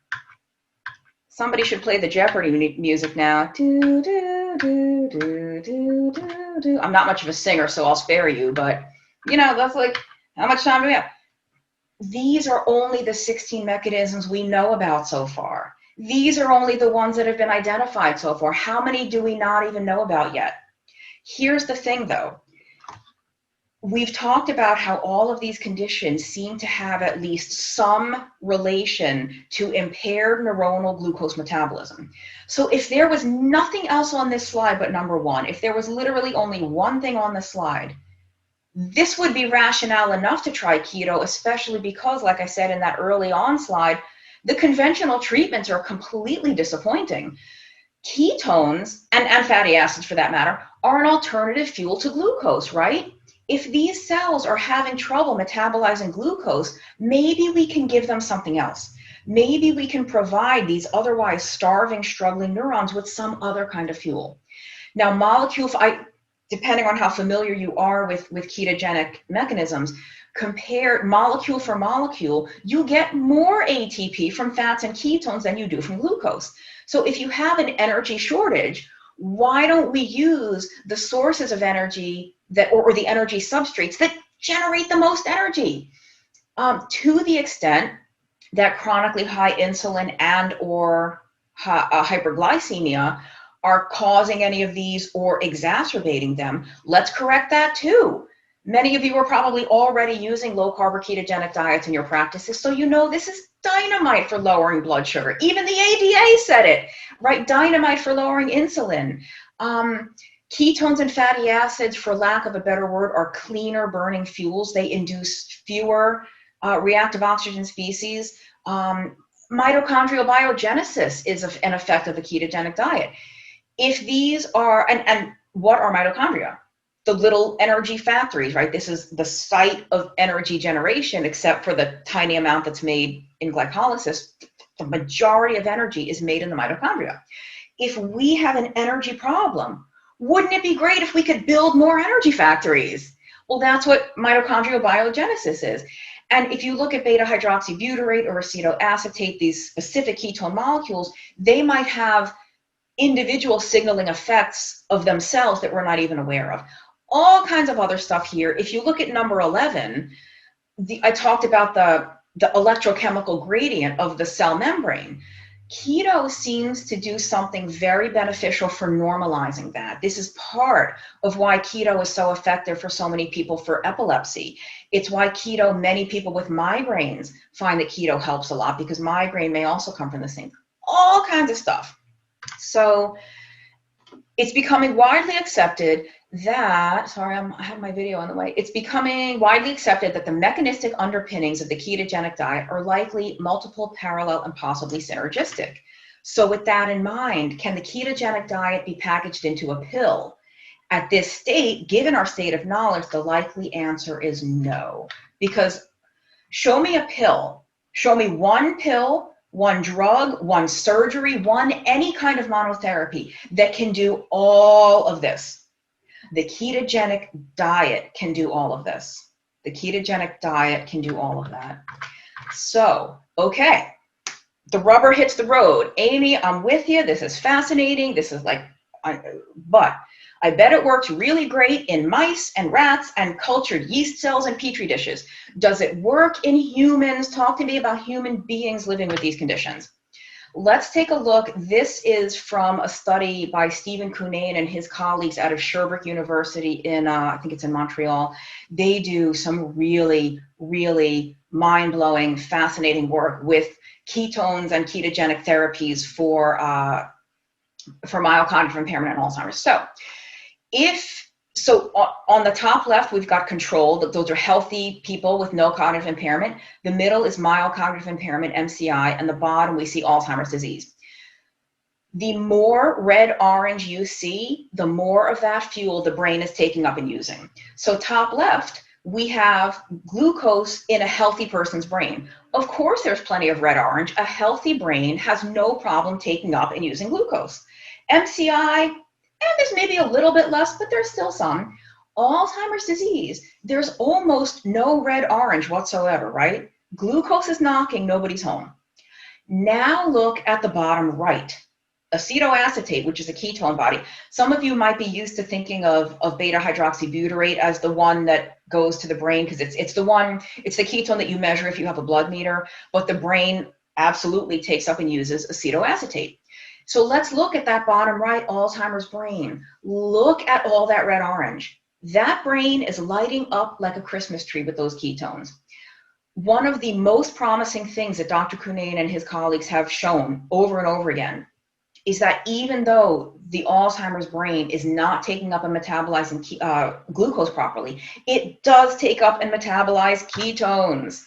Somebody should play the Jeopardy music now. Do, do, do, do, do, do, do. I'm not much of a singer, so I'll spare you, but you know, that's like, how much time do we have? These are only the 16 mechanisms we know about so far. These are only the ones that have been identified so far. How many do we not even know about yet? Here's the thing though. We've talked about how all of these conditions seem to have at least some relation to impaired neuronal glucose metabolism. So if there was nothing else on this slide but number one, if there was literally only one thing on the slide, this would be rationale enough to try keto, especially because, like I said in that early on slide, the conventional treatments are completely disappointing. Ketones, and fatty acids for that matter, are an alternative fuel to glucose, right? If these cells are having trouble metabolizing glucose, maybe we can give them something else. Maybe we can provide these otherwise starving, struggling neurons with some other kind of fuel. Now, depending on how familiar you are with ketogenic mechanisms, compare molecule for molecule, you get more ATP from fats and ketones than you do from glucose. So if you have an energy shortage, why don't we use the sources of energy or the energy substrates that generate the most energy? To the extent that chronically high insulin and or hyperglycemia are causing any of these or exacerbating them, let's correct that too. Many of you are probably already using low-carb or ketogenic diets in your practices, so you know this is dynamite for lowering blood sugar. Even the ADA said it, right? Dynamite for lowering insulin. Ketones and fatty acids, for lack of a better word, are cleaner burning fuels. They induce fewer reactive oxygen species. Mitochondrial biogenesis is an effect of the ketogenic diet. If these are, and what are mitochondria? The little energy factories, right? This is the site of energy generation, except for the tiny amount that's made in glycolysis. The majority of energy is made in the mitochondria. If we have an energy problem, wouldn't it be great if we could build more energy factories? Well, that's what mitochondrial biogenesis is. And if you look at beta-hydroxybutyrate or acetoacetate, these specific ketone molecules, they might have individual signaling effects of themselves that we're not even aware of. All kinds of other stuff here. If you look at number 11, I talked about the electrochemical gradient of the cell membrane. Keto seems to do something very beneficial for normalizing that. This is part of why keto is so effective for so many people for epilepsy. It's why many people with migraines find that keto helps a lot, because migraine may also come from the same. All kinds of stuff. So it's becoming widely accepted that, sorry, I have my video on the way. It's becoming widely accepted that the mechanistic underpinnings of the ketogenic diet are likely multiple, parallel, and possibly synergistic. So with that in mind, can the ketogenic diet be packaged into a pill? At this state, given our state of knowledge, the likely answer is no. Because show me a pill, show me one pill, one drug, one surgery, any kind of monotherapy that can do all of this. The ketogenic diet can do all of this. The ketogenic diet can do all of that. So, okay, the rubber hits the road. Amy, I'm with you. This is fascinating. This is like, but I bet it works really great in mice and rats and cultured yeast cells and petri dishes. Does it work in humans? Talk to me about human beings living with these conditions. Let's take a look. This is from a study by Stephen Cunnane and his colleagues out of Sherbrooke University in, I think it's in Montreal. They do some really, really mind-blowing, fascinating work with ketones and ketogenic therapies for mild cognitive impairment and Alzheimer's. So on the top left, we've got control. Those are healthy people with no cognitive impairment. The middle is mild cognitive impairment, MCI, and the bottom we see Alzheimer's disease. The more red-orange you see, the more of that fuel the brain is taking up and using. So top left, we have glucose in a healthy person's brain. Of course, there's plenty of red-orange. A healthy brain has no problem taking up and using glucose. MCI, and there's maybe a little bit less, but there's still some. Alzheimer's disease, there's almost no red-orange whatsoever, right? Glucose is knocking, nobody's home. Now look at the bottom right. Acetoacetate, which is a ketone body. Some of you might be used to thinking of beta-hydroxybutyrate as the one that goes to the brain because it's the ketone that you measure if you have a blood meter, but the brain absolutely takes up and uses acetoacetate. So let's look at that bottom right Alzheimer's brain. Look at all that red orange. That brain is lighting up like a Christmas tree with those ketones. One of the most promising things that Dr. Cunnane and his colleagues have shown over and over again is that even though the Alzheimer's brain is not taking up and metabolizing glucose properly, it does take up and metabolize ketones.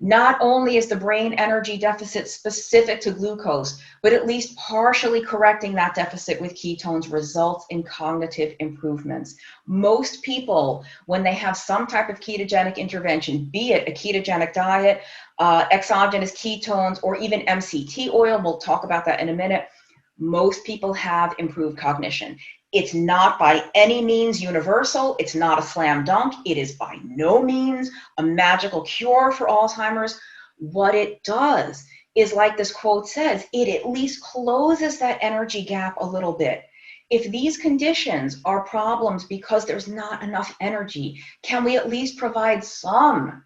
Not only is the brain energy deficit specific to glucose, but at least partially correcting that deficit with ketones results in cognitive improvements. Most people, when they have some type of ketogenic intervention, be it a ketogenic diet, exogenous ketones, or even MCT oil, we'll talk about that in a minute, most people have improved cognition. It's not by any means universal. It's not a slam dunk. It is by no means a magical cure for Alzheimer's. What it does is, like this quote says, it at least closes that energy gap a little bit. If these conditions are problems because there's not enough energy, can we at least provide some?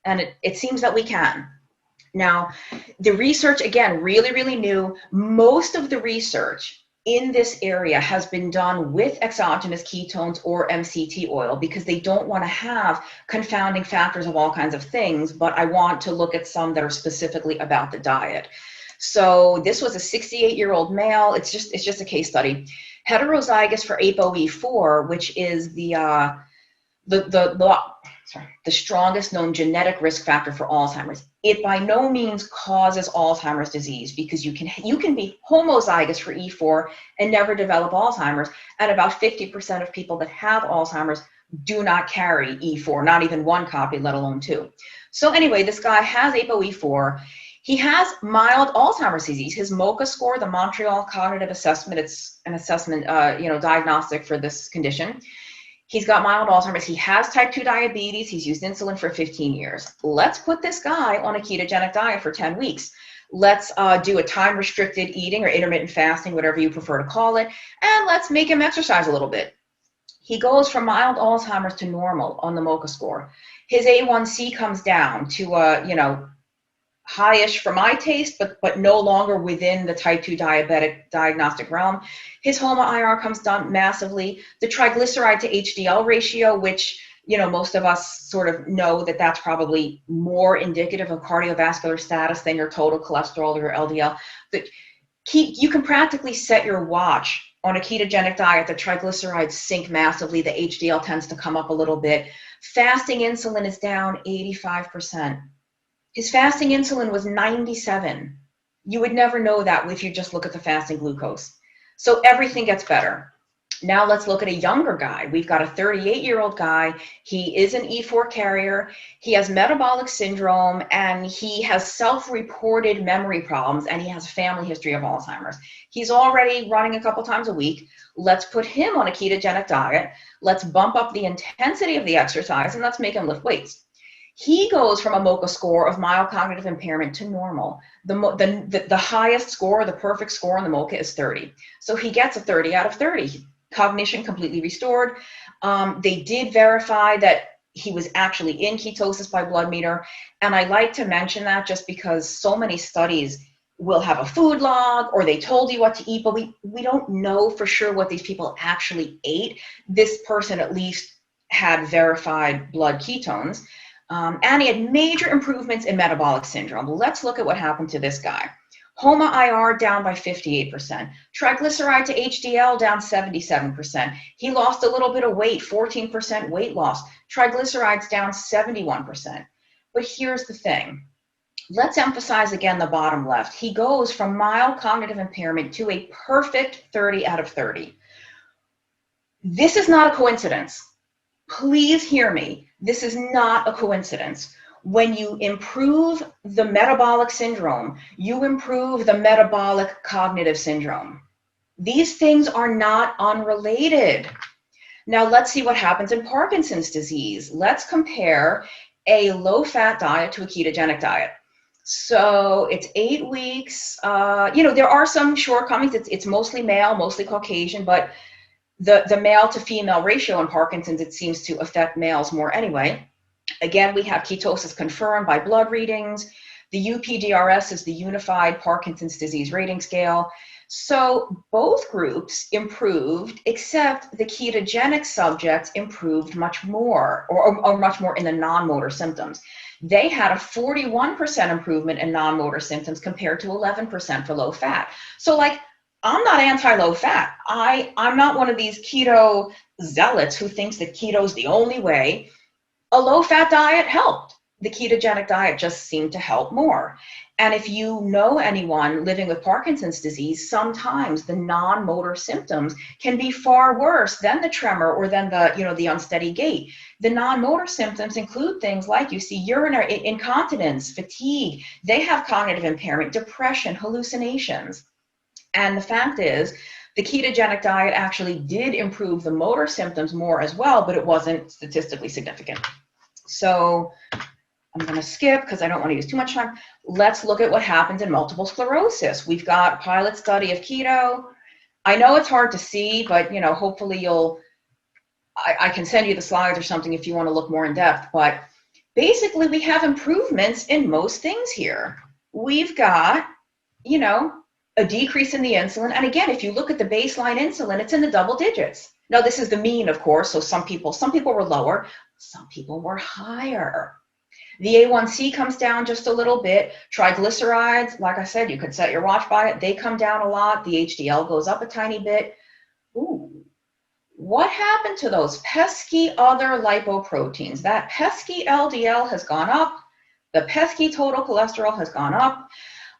And it seems that we can. Now, the research, again, really, really new. Most of the research in this area has been done with exogenous ketones or MCT oil because they don't want to have confounding factors of all kinds of things, but I want to look at some that are specifically about the diet. So this was a 68-year-old male. It's just a case study. Heterozygous for ApoE4, which is the strongest known genetic risk factor for Alzheimer's. It by no means causes Alzheimer's disease because you can be homozygous for E4 and never develop Alzheimer's, and about 50% of people that have Alzheimer's do not carry E4, not even one copy, let alone two. So anyway, this guy has ApoE4. He has mild Alzheimer's disease. His MoCA score, the Montreal Cognitive Assessment, it's an assessment, diagnostic for this condition. He's got mild Alzheimer's. He has type 2 diabetes. He's used insulin for 15 years. Let's put this guy on a ketogenic diet for 10 weeks. Let's do a time-restricted eating or intermittent fasting, whatever you prefer to call it, and let's make him exercise a little bit. He goes from mild Alzheimer's to normal on the MoCA score. His A1C comes down to, high-ish for my taste, but no longer within the type 2 diabetic diagnostic realm. His HOMA-IR comes down massively. The triglyceride to HDL ratio, which most of us sort of know that that's probably more indicative of cardiovascular status than your total cholesterol or your LDL. You can practically set your watch on a ketogenic diet. The triglycerides sink massively. The HDL tends to come up a little bit. Fasting insulin is down 85%. His fasting insulin was 97. You would never know that if you just look at the fasting glucose. So everything gets better. Now let's look at a younger guy. We've got a 38-year-old guy. He is an E4 carrier. He has metabolic syndrome, and he has self-reported memory problems, and he has a family history of Alzheimer's. He's already running a couple times a week. Let's put him on a ketogenic diet. Let's bump up the intensity of the exercise, and let's make him lift weights. He goes from a MoCA score of mild cognitive impairment to normal. The highest score, the perfect score on the MoCA is 30. So he gets a 30 out of 30. Cognition completely restored. They did verify that he was actually in ketosis by blood meter. And I like to mention that just because so many studies will have a food log, or they told you what to eat, but we don't know for sure what these people actually ate. This person at least had verified blood ketones. And he had major improvements in metabolic syndrome. Let's look at what happened to this guy. HOMA-IR down by 58%. Triglyceride to HDL down 77%. He lost a little bit of weight, 14% weight loss. Triglycerides down 71%. But here's the thing. Let's emphasize again the bottom left. He goes from mild cognitive impairment to a perfect 30 out of 30. This is not a coincidence. Please hear me. This is not a coincidence. When you improve the metabolic syndrome, you improve the metabolic-cognitive syndrome. These things are not unrelated. Now let's see what happens in Parkinson's disease. Let's compare a low-fat diet to a ketogenic diet. So it's 8 weeks. There are some shortcomings. It's mostly male, mostly Caucasian, but the male to female ratio in Parkinson's, it seems to affect males more anyway. Again, we have ketosis confirmed by blood readings. The UPDRS is the Unified Parkinson's Disease Rating Scale. So both groups improved, except the ketogenic subjects improved much more, or much more in the non-motor symptoms. They had a 41% improvement in non-motor symptoms compared to 11% for low fat. So I'm not anti-low fat. I'm not one of these keto zealots who thinks that keto is the only way. A low-fat diet helped. The ketogenic diet just seemed to help more. And if you know anyone living with Parkinson's disease, sometimes the non-motor symptoms can be far worse than the tremor or than the unsteady gait. The non-motor symptoms include things like you see urinary incontinence, fatigue. They have cognitive impairment, depression, hallucinations. And the fact is, the ketogenic diet actually did improve the motor symptoms more as well, but it wasn't statistically significant. So I'm going to skip because I don't want to use too much time. Let's look at what happens in multiple sclerosis. We've got a pilot study of keto. I know it's hard to see, but hopefully I can send you the slides or something if you want to look more in depth. But basically, we have improvements in most things here. We've got, a decrease in the insulin. And again, if you look at the baseline insulin, it's in the double digits. Now, this is the mean, of course. So some people were lower, some people were higher. The A1C comes down just a little bit. Triglycerides, like I said, you could set your watch by it. They come down a lot. The HDL goes up a tiny bit. Ooh, what happened to those pesky other lipoproteins? That pesky LDL has gone up. The pesky total cholesterol has gone up.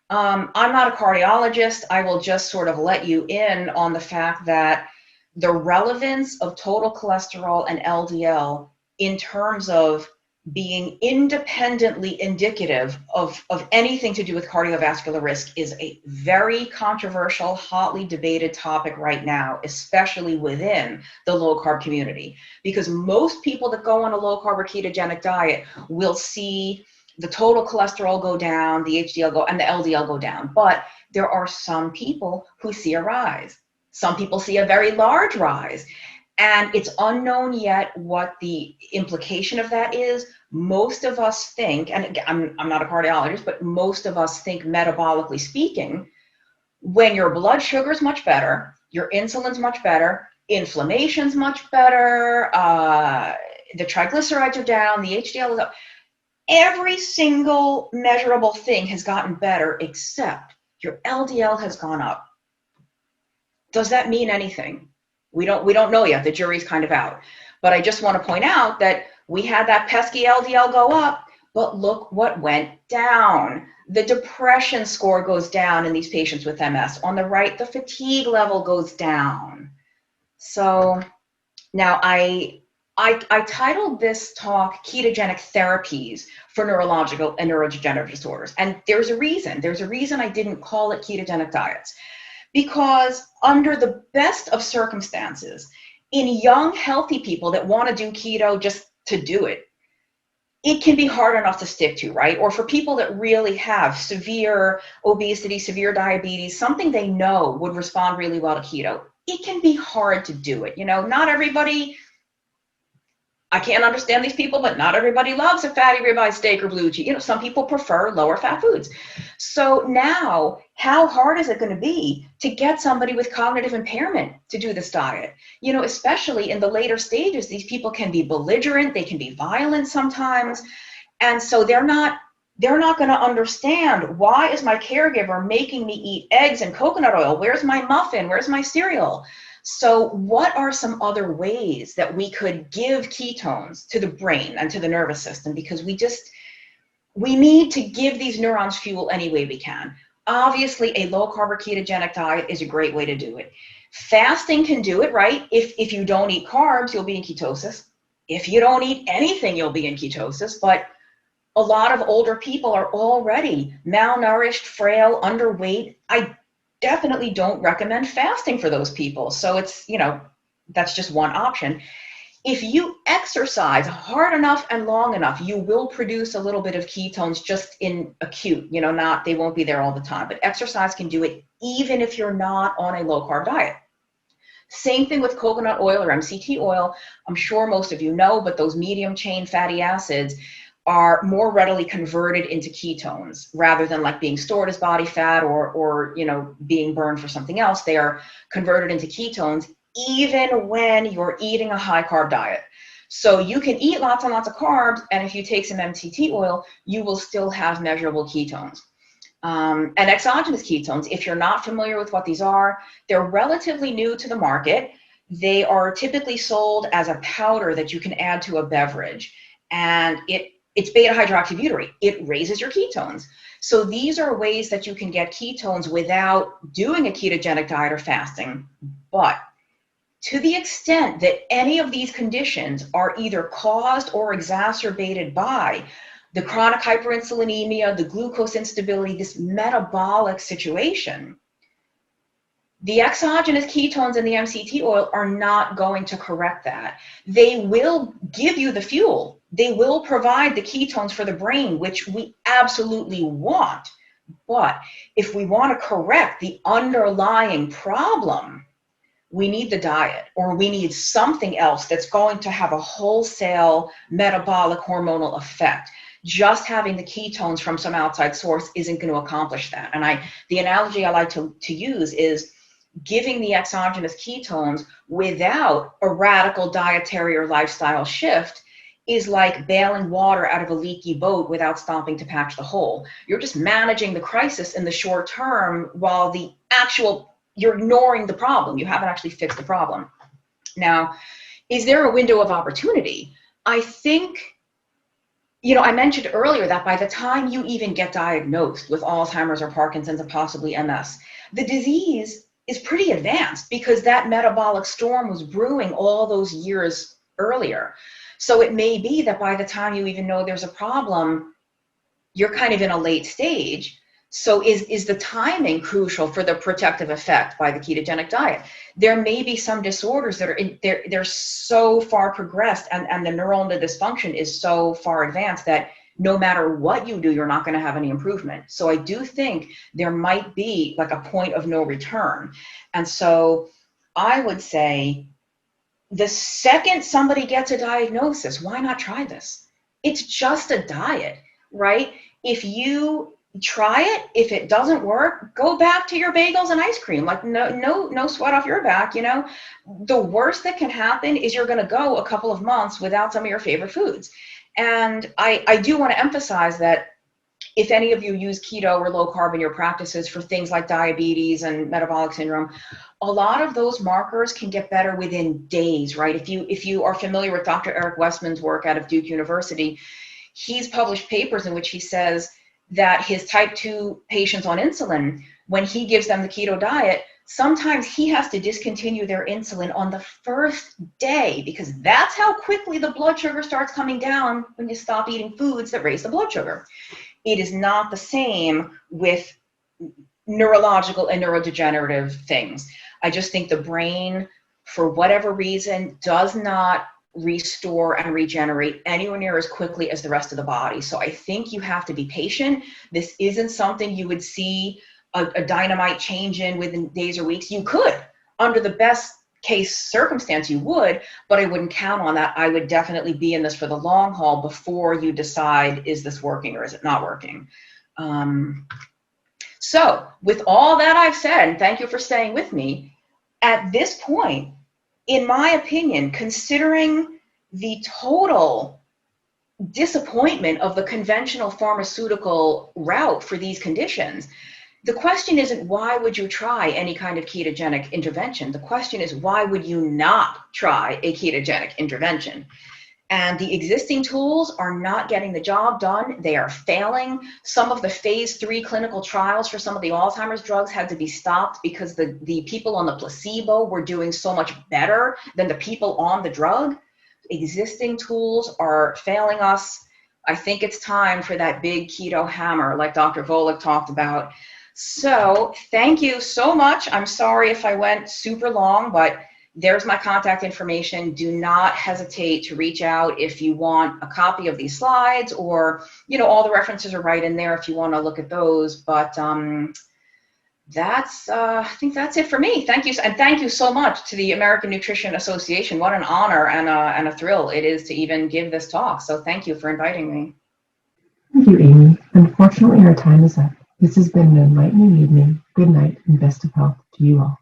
I'm not a cardiologist. I will just sort of let you in on the fact that the relevance of total cholesterol and LDL in terms of being independently indicative of anything to do with cardiovascular risk is a very controversial, hotly debated topic right now, especially within the low-carb community. Because most people that go on a low-carb or ketogenic diet will see the total cholesterol go down, the HDL go, and the LDL go down. But there are some people who see a rise. Some people see a very large rise. And it's unknown yet what the implication of that is. Most of us think, and again, I'm not a cardiologist, but most of us think metabolically speaking, when your blood sugar is much better, your insulin's much better, inflammation's much better, the triglycerides are down, the HDL is up. Every single measurable thing has gotten better except your LDL has gone up. Does that mean anything? We don't know yet. The jury's kind of out. But I just want to point out that we had that pesky LDL go up, but look what went down. The depression score goes down in these patients with MS. On the right, the fatigue level goes down. So now I titled this talk Ketogenic Therapies for Neurological and Neurodegenerative Disorders. And there's a reason. There's a reason I didn't call it ketogenic diets. Because under the best of circumstances, in young, healthy people that want to do keto just to do it, it can be hard enough to stick to, right? Or for people that really have severe obesity, severe diabetes, something they know would respond really well to keto, it can be hard to do it. You know, not everybody, I can't understand these people, but not everybody loves a fatty ribeye steak or blue cheese. You know, some people prefer lower fat foods. So now, how hard is it going to be to get somebody with cognitive impairment to do this diet? You know, especially in the later stages, these people can be belligerent, they can be violent sometimes. And so they're not going to understand, why is my caregiver making me eat eggs and coconut oil? Where's my muffin? Where's my cereal? So what are some other ways that we could give ketones to the brain and to the nervous system? Because we need to give these neurons fuel any way we can. Obviously, a low-carb ketogenic diet is a great way to do it. Fasting can do it, right? If you don't eat carbs, you'll be in ketosis. If you don't eat anything, you'll be in ketosis. But a lot of older people are already malnourished, frail, underweight. I definitely don't recommend fasting for those people. So it's, you know, that's just one option. If you exercise hard enough and long enough, you will produce a little bit of ketones just in acute, you know, they won't be there all the time, but exercise can do it even if you're not on a low carb diet. Same thing with coconut oil or MCT oil. I'm sure most of you know, but those medium chain fatty acids are more readily converted into ketones rather than like being stored as body fat or you know, being burned for something else. They are converted into ketones even when you're eating a high carb diet. So you can eat lots and lots of carbs, and if you take some MCT oil, you will still have measurable ketones. And exogenous ketones, if you're not familiar with what these are, they're relatively new to the market. They are typically sold as a powder that you can add to a beverage, and it's beta-hydroxybutyrate. It raises your ketones. So these are ways that you can get ketones without doing a ketogenic diet or fasting. But to the extent that any of these conditions are either caused or exacerbated by the chronic hyperinsulinemia, the glucose instability, this metabolic situation, the exogenous ketones in the MCT oil are not going to correct that. They will give you the fuel. They will provide the ketones for the brain, which we absolutely want. But if we want to correct the underlying problem, we need the diet, or we need something else that's going to have a wholesale metabolic hormonal effect. Just having the ketones from some outside source isn't going to accomplish that. And the analogy I like to use is giving the exogenous ketones without a radical dietary or lifestyle shift is like bailing water out of a leaky boat without stopping to patch the hole. You're just managing the crisis in the short term while you're ignoring the problem. You haven't actually fixed the problem. Now, is there a window of opportunity? I think, you know, I mentioned earlier that by the time you even get diagnosed with Alzheimer's or Parkinson's and possibly MS, the disease is pretty advanced because that metabolic storm was brewing all those years earlier. So it may be that by the time you even know there's a problem, you're kind of in a late stage. So is the timing crucial for the protective effect by the ketogenic diet? There may be some disorders that they're so far progressed and the neuronal dysfunction is so far advanced that no matter what you do, you're not going to have any improvement. So I do think there might be like a point of no return. And so I would say the second somebody gets a diagnosis, why not try this? It's just a diet, right? If you try it, if it doesn't work, go back to your bagels and ice cream. Like no sweat off your back, you know? The worst that can happen is you're going to go a couple of months without some of your favorite foods. And I do want to emphasize that if any of you use keto or low carb in your practices for things like diabetes and metabolic syndrome, a lot of those markers can get better within days, right? If you are familiar with Dr. Eric Westman's work out of Duke University, he's published papers in which he says that his type 2 patients on insulin, when he gives them the keto diet, sometimes he has to discontinue their insulin on the first day, because that's how quickly the blood sugar starts coming down when you stop eating foods that raise the blood sugar. It is not the same with neurological and neurodegenerative things. I just think the brain, for whatever reason, does not restore and regenerate anywhere near as quickly as the rest of the body. So I think you have to be patient. This isn't something you would see a dynamite change in within days or weeks. You could, under the best case circumstance, you would, but I wouldn't count on that. I would definitely be in this for the long haul before you decide, is this working or is it not working? So with all that I've said, and thank you for staying with me, at this point, in my opinion, considering the total disappointment of the conventional pharmaceutical route for these conditions, the question isn't why would you try any kind of ketogenic intervention? The question is, why would you not try a ketogenic intervention? And the existing tools are not getting the job done. They are failing. Some of the phase 3 clinical trials for some of the Alzheimer's drugs had to be stopped because the people on the placebo were doing so much better than the people on the drug. Existing tools are failing us. I think it's time for that big keto hammer, like Dr. Volek talked about. So thank you so much. I'm sorry if I went super long, but there's my contact information. Do not hesitate to reach out if you want a copy of these slides, or, you know, all the references are right in there if you want to look at those. But that's, I think that's it for me. Thank you. And thank you so much to the American Nutrition Association. What an honor and a thrill it is to even give this talk. So thank you for inviting me. Thank you, Amy. Unfortunately, our time is up. This has been an enlightening evening. Good night and best of health to you all.